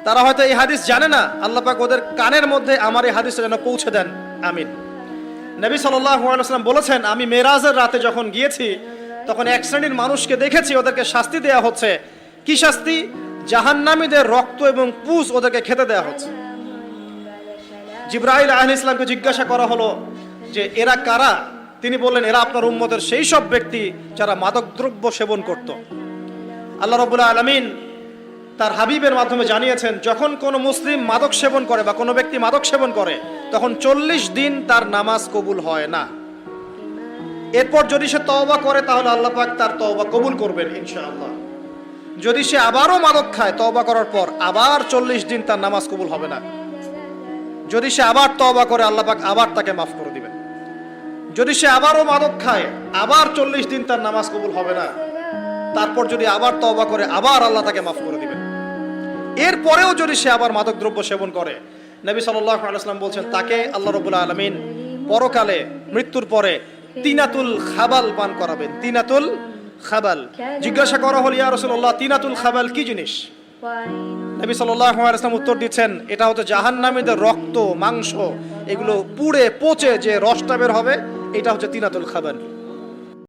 তারা হয়তো এই হাদিস জানে না, আল্লাহ পাক ওদের কানের মধ্যে আমার এই হাদিসটা যেন পৌঁছে দেন, আমিন। নবী সাল্লাল্লাহু আলাইহি ওয়াসাল্লাম বলেছেন, আমি মেরাজের রাতে যখন গিয়েছি তখন এক শ্রেণীর মানুষকে দেখেছি, ওদেরকে শাস্তি দেয়া হচ্ছে। কি শাস্তি? জাহান্নামীদের রক্ত এবং পুঁজ ওদেরকে খেতে দেয়া হচ্ছে। জিবরাইল আলাইহিস সালামকে জিজ্ঞাসা করা হলো যে এরা কারা? তিনি বললেন, এরা আপনার উম্মতের সেই সব ব্যক্তি যারা মাদকদ্রব্য সেবন করত। আল্লাহ রাব্বুল আলামিন তার হাবিবের মাধ্যমে জানিয়েছেন, যখন কোনো মুসলিম মাদক সেবন করে বা কোনো ব্যক্তি মাদক সেবন করে তখন 40 দিন তার নামাজ কবুল হয় না। এরপর যদি সে তওবা করে তাহলে আল্লাহ পাক তার তওবা কবুল করবেন ইনশাআল্লাহ। যদি সে আবারও মাদক খায় তওবা করার পর, আবার 40 দিন তার নামাজ কবুল হবে না। যদি সে আবার তওবা করে আল্লাহ পাক আবার তাকে মাফ করে দিবেন। যদি সে আবারও মাদক খায় আবার 40 দিন তার নামাজ কবুল হবে না। তারপর যদি আবার তওবা করে আবার আল্লাহ তাকে মাফ করে দিবেন। এরপরেও যদি সে আবার মাদক দ্রব্য সেবন করে, নবী সাল্লাল্লাহু আলাইহি ওয়াসাল্লাম বলছেন তাকে আল্লাহ রাব্বুল আলামিন পরকালে মৃত্যুর পরে তিনাতুল খাবাল পান করাবেন। তিনাতুল খাবাল। জিজ্ঞাসা করা হল, ইয়া রাসূলুল্লাহ, তিনাতুল খাবাল কি জিনিস? নবী সাল্লাল্লাহু আলাইহি ওয়াসাল্লাম উত্তর দিচ্ছেন, এটা হচ্ছে জাহান্নামীদের রক্ত, মাংস, এগুলো পুড়ে পচে যে রসটা বের হবে, এটা হচ্ছে তিনাতুল খাবাল।